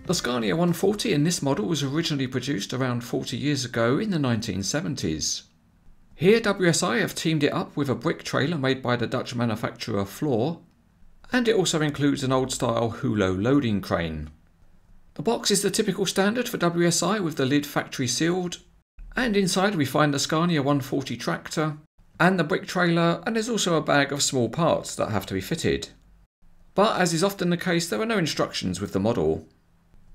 The Scania 140 in this model was originally produced around 40 years ago in the 1970s. Here WSI have teamed it up with a brick trailer made by the Dutch manufacturer Floor, and it also includes an old style Hulo loading crane. The box is the typical standard for WSI with the lid factory sealed, and inside we find the Scania 140 tractor and the brick trailer, and there's also a bag of small parts that have to be fitted. But as is often the case, there are no instructions with the model.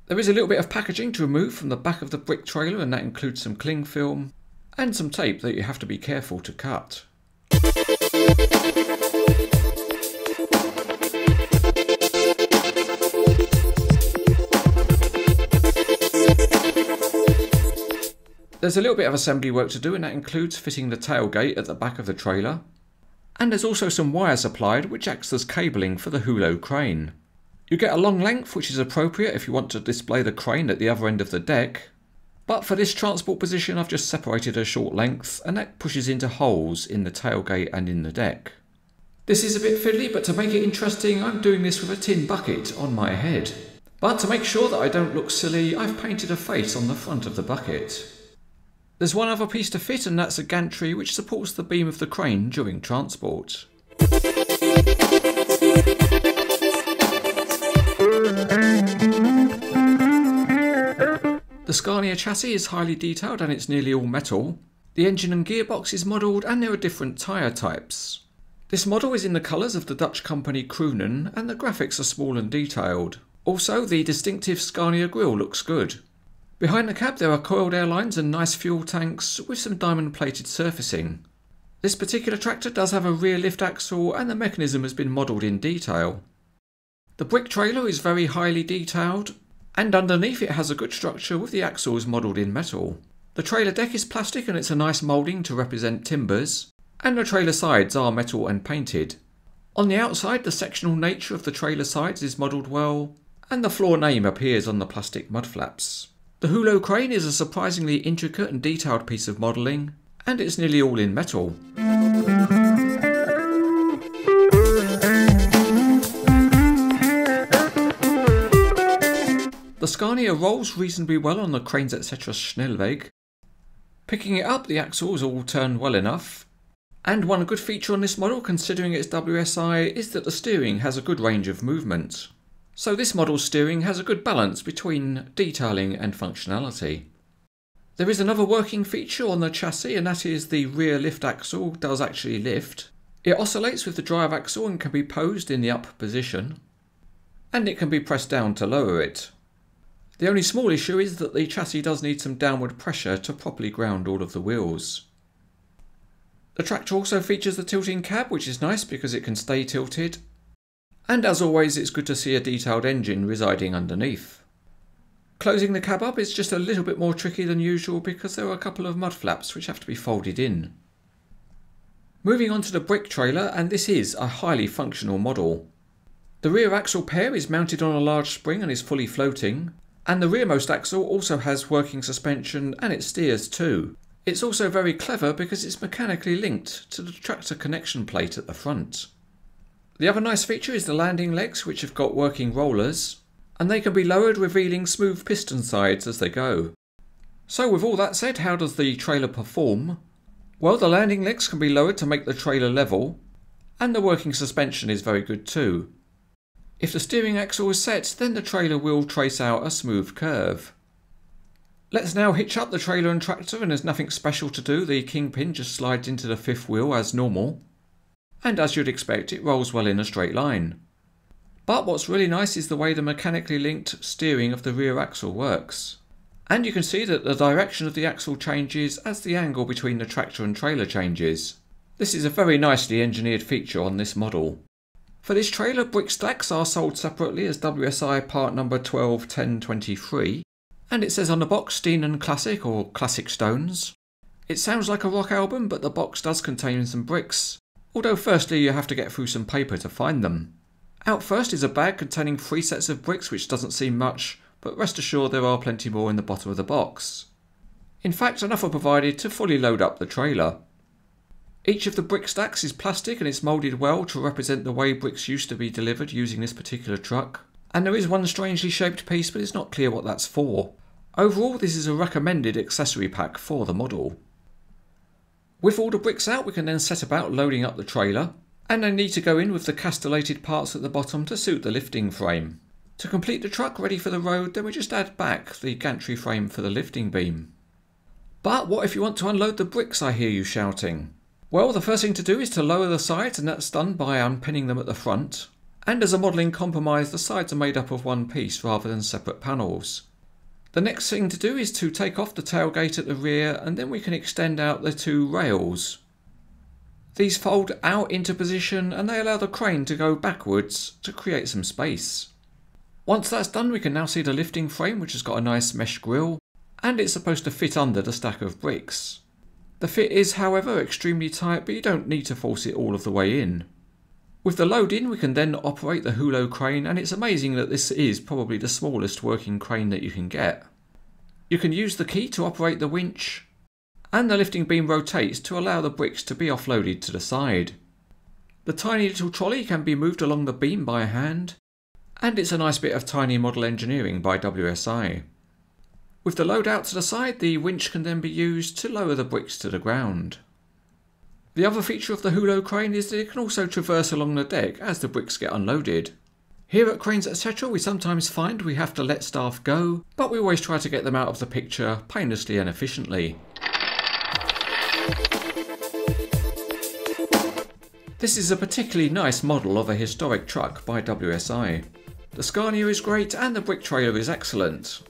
There is a little bit of packaging to remove from the back of the brick trailer, and that includes some cling film and some tape that you have to be careful to cut. There's a little bit of assembly work to do, and that includes fitting the tailgate at the back of the trailer. And there's also some wire supplied which acts as cabling for the Hulo crane. You get a long length which is appropriate if you want to display the crane at the other end of the deck. But for this transport position I've just separated a short length, and that pushes into holes in the tailgate and in the deck. This is a bit fiddly, but to make it interesting I'm doing this with a tin bucket on my head. But to make sure that I don't look silly, I've painted a face on the front of the bucket. There's one other piece to fit, and that's a gantry which supports the beam of the crane during transport. The Scania chassis is highly detailed and it's nearly all metal. The engine and gearbox is modelled, and there are different tyre types. This model is in the colours of the Dutch company Croonen, and the graphics are small and detailed. Also, the distinctive Scania grille looks good. Behind the cab there are coiled air lines and nice fuel tanks with some diamond plated surfacing. This particular tractor does have a rear lift axle, and the mechanism has been modelled in detail. The brick trailer is very highly detailed, and underneath it has a good structure with the axles modelled in metal. The trailer deck is plastic and it's a nice moulding to represent timbers, and the trailer sides are metal and painted. On the outside the sectional nature of the trailer sides is modelled well, and the Floor name appears on the plastic mud flaps. The Hulo crane is a surprisingly intricate and detailed piece of modelling, and it's nearly all in metal. The Scania rolls reasonably well on the Cranes etc. Schnellweg. Picking it up, the axles all turn well enough. And one good feature on this model, considering it's WSI, is that the steering has a good range of movement. So this model's steering has a good balance between detailing and functionality. There is another working feature on the chassis, and that is the rear lift axle does actually lift. It oscillates with the drive axle and can be posed in the up position, and it can be pressed down to lower it. The only small issue is that the chassis does need some downward pressure to properly ground all of the wheels. The tractor also features the tilting cab, which is nice because it can stay tilted. And as always, it's good to see a detailed engine residing underneath. Closing the cab up is just a little bit more tricky than usual because there are a couple of mud flaps which have to be folded in. Moving on to the brick trailer, and this is a highly functional model. The rear axle pair is mounted on a large spring and is fully floating, and the rearmost axle also has working suspension and it steers too. It's also very clever because it's mechanically linked to the tractor connection plate at the front. The other nice feature is the landing legs, which have got working rollers, and they can be lowered, revealing smooth piston sides as they go. So with all that said, how does the trailer perform? Well, the landing legs can be lowered to make the trailer level, and the working suspension is very good too. If the steering axle is set, then the trailer will trace out a smooth curve. Let's now hitch up the trailer and tractor, and there's nothing special to do. The kingpin just slides into the fifth wheel as normal, and as you'd expect, it rolls well in a straight line. But what's really nice is the way the mechanically linked steering of the rear axle works. And you can see that the direction of the axle changes as the angle between the tractor and trailer changes. This is a very nicely engineered feature on this model. For this trailer, brick stacks are sold separately as WSI part number 121023, and it says on the box Steen & Classic or Classic Stones. It sounds like a rock album, but the box does contain some bricks, although firstly you have to get through some paper to find them. Out first is a bag containing 3 sets of bricks, which doesn't seem much, but rest assured there are plenty more in the bottom of the box. In fact, enough are provided to fully load up the trailer. Each of the brick stacks is plastic and it's moulded well to represent the way bricks used to be delivered using this particular truck. And there is one strangely shaped piece, but it's not clear what that's for. Overall, this is a recommended accessory pack for the model. With all the bricks out, we can then set about loading up the trailer, and they need to go in with the castellated parts at the bottom to suit the lifting frame. To complete the truck ready for the road, then we just add back the gantry frame for the lifting beam. But what if you want to unload the bricks, I hear you shouting? Well, the first thing to do is to lower the sides, and that's done by unpinning them at the front. And as a modelling compromise, the sides are made up of one piece rather than separate panels. The next thing to do is to take off the tailgate at the rear, and then we can extend out the two rails. These fold out into position and they allow the crane to go backwards to create some space. Once that's done, we can now see the lifting frame, which has got a nice mesh grille, and it's supposed to fit under the stack of bricks. The fit is, however, extremely tight, but you don't need to force it all of the way in. With the load in, we can then operate the hula crane, and it's amazing that this is probably the smallest working crane that you can get. You can use the key to operate the winch, and the lifting beam rotates to allow the bricks to be offloaded to the side. The tiny little trolley can be moved along the beam by hand, and it's a nice bit of tiny model engineering by WSI. With the load out to the side, the winch can then be used to lower the bricks to the ground. The other feature of the hula crane is that it can also traverse along the deck as the bricks get unloaded. Here at Cranes Etc. we sometimes find we have to let staff go, but we always try to get them out of the picture painlessly and efficiently. This is a particularly nice model of a historic truck by WSI. The Scania is great and the brick trailer is excellent.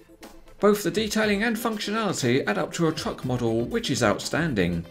Both the detailing and functionality add up to a truck model which is outstanding.